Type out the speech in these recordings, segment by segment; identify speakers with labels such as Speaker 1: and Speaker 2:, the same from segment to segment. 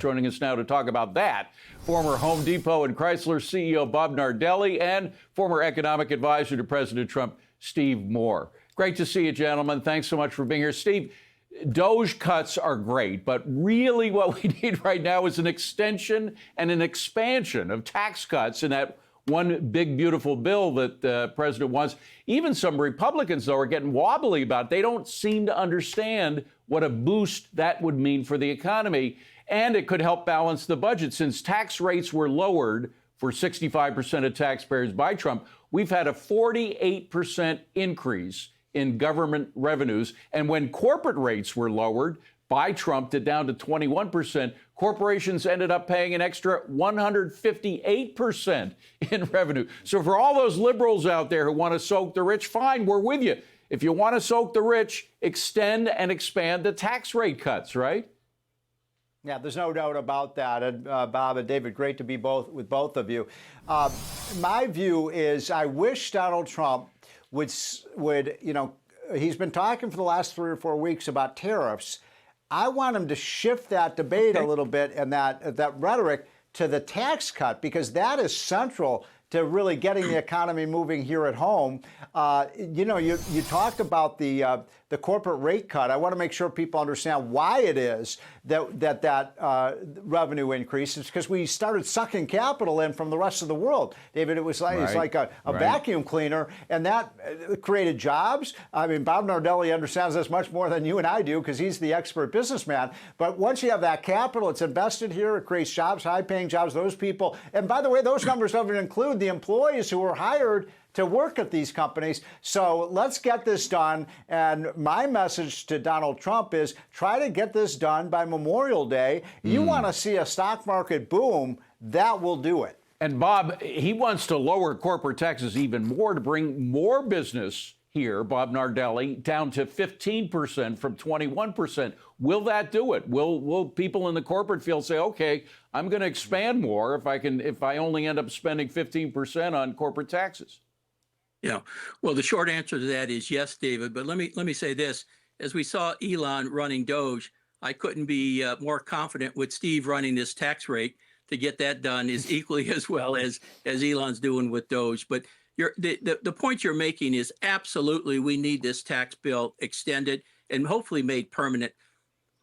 Speaker 1: Joining us now to talk about that, former Home Depot and Chrysler CEO Bob Nardelli and former economic advisor to President Trump, Steve Moore. Great to see you, gentlemen. Thanks so much for being here. Steve, DOGE cuts are great, but really what we need right now is an extension and an expansion of tax cuts in that one big, beautiful bill that the president wants. Even some Republicans, though, are getting wobbly about it. They don't seem to understand what a boost that would mean for the economy. And it could help balance the budget. Since tax rates were lowered for 65% of taxpayers by Trump, we've had a 48% increase in government revenues. And when corporate rates were lowered by Trump down to 21%, corporations ended up paying an extra 158% in revenue. So for all those liberals out there who want to soak the rich, fine, we're with you. If you want to soak the rich, extend and expand the tax rate cuts, right?
Speaker 2: Yeah, there's no doubt about that. And Bob and David, great to be with both of you. My view is I wish Donald Trump would, he's been talking for the last 3 or 4 weeks about tariffs. I want him to shift that debate a little bit and that rhetoric to the tax cut, because that is central to really getting the economy moving here at home. You talked about the corporate rate cut. I want to make sure people understand why it is that revenue increase. It's because we started sucking capital in from the rest of the world. David, it was like, it's like a vacuum cleaner, and that created jobs. I mean, Bob Nardelli understands this much more than you and I do because he's the expert businessman. But once you have that capital, it's invested here, it creates jobs, high-paying jobs, those people. And by the way, those numbers don't even include the employees who were hired to work at these companies. So let's get this done. And my message to Donald Trump is try to get this done by Memorial Day. You want to see a stock market boom, that will do it.
Speaker 1: And Bob, he wants to lower corporate taxes even more to bring more business here, Bob Nardelli, down to 15% from 21%. Will that do it? Will people in the corporate field say, okay, I'm going to expand more if I only end up spending 15% on corporate taxes?
Speaker 3: Yeah, well, the short answer to that is yes, David. But let me say this: as we saw Elon running DOGE, I couldn't be more confident with Steve running this tax rate to get that done is equally as well as Elon's doing with DOGE. But the point you're making is absolutely we need this tax bill extended and hopefully made permanent.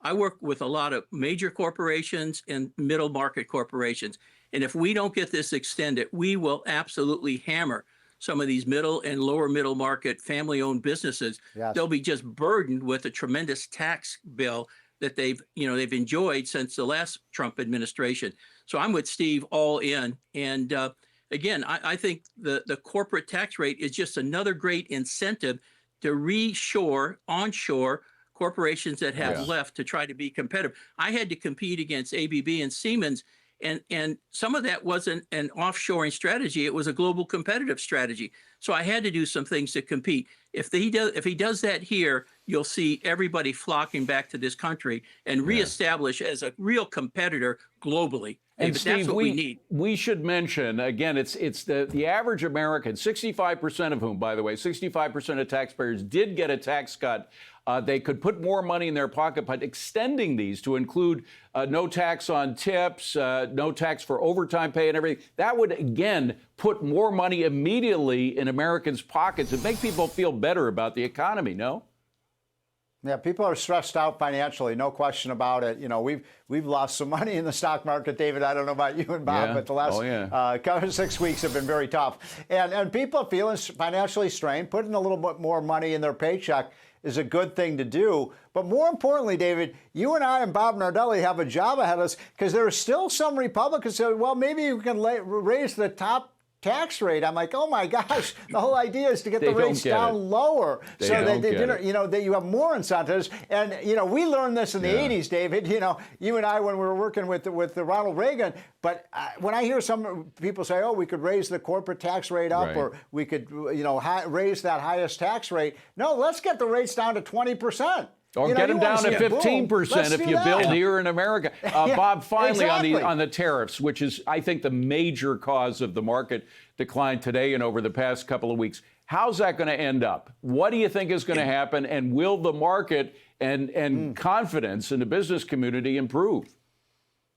Speaker 3: I work with a lot of major corporations and middle market corporations, and if we don't get this extended, we will absolutely hammer some of these middle and lower middle market family-owned businesses. Yes. They'll be just burdened with a tremendous tax bill that they've enjoyed since the last Trump administration. So I'm with Steve all in. And again, I think the corporate tax rate is just another great incentive to onshore corporations that have left to try to be competitive. I had to compete against ABB and Siemens, and some of that wasn't an offshoring strategy. It was a global competitive strategy. So I had to do some things to compete. If he does that here, you'll see everybody flocking back to this country and reestablish as a real competitor globally.
Speaker 1: And Steve,
Speaker 3: that's what we need.
Speaker 1: We should mention, again, it's the average American, 65% of whom, by the way, 65% of taxpayers did get a tax cut. They could put more money in their pocket, but extending these to include no tax on tips, no tax for overtime pay and everything, that would, again, put more money immediately in Americans' pockets and make people feel better about the economy, no?
Speaker 2: Yeah, people are stressed out financially, no question about it. You know, we've lost some money in the stock market, David. I don't know about you and Bob, but the last 6 weeks have been very tough. And people are feeling financially strained. Putting a little bit more money in their paycheck is a good thing to do. But more importantly, David, you and I and Bob Nardelli have a job ahead of us, because there are still some Republicans who say, well, maybe you can raise the top tax rate. I'm like, oh my gosh, the whole idea is to get the rates down lower so that you have more incentives. And we learned this in the 80s, David. You and I, when we were working with Ronald Reagan. But when I hear some people say, oh, we could raise the corporate tax rate up, or we could raise that highest tax rate. No, let's get the rates down to 20%.
Speaker 1: Or get them down to 15% if you build here in America. Bob, finally on the tariffs, which is, I think, the major cause of the market decline today and over the past couple of weeks. How's that going to end up? What do you think is going to happen? And will the market and confidence in the business community improve?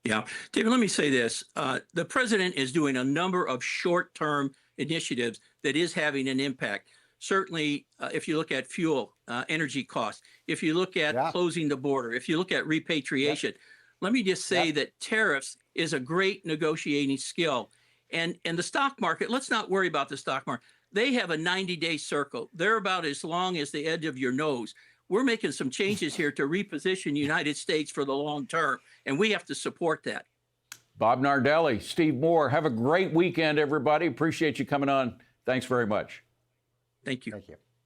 Speaker 3: Yeah. David, let me say this. The president is doing a number of short-term initiatives that is having an impact. Certainly, if you look at fuel, energy costs, if you look at closing the border, if you look at repatriation, let me just say that tariffs is a great negotiating skill. And the stock market, let's not worry about the stock market. They have a 90-day circle. They're about as long as the edge of your nose. We're making some changes here to reposition the United States for the long term, and we have to support that.
Speaker 1: Bob Nardelli, Steve Moore, have a great weekend, everybody. Appreciate you coming on. Thanks very much.
Speaker 3: Thank you.
Speaker 2: Thank you.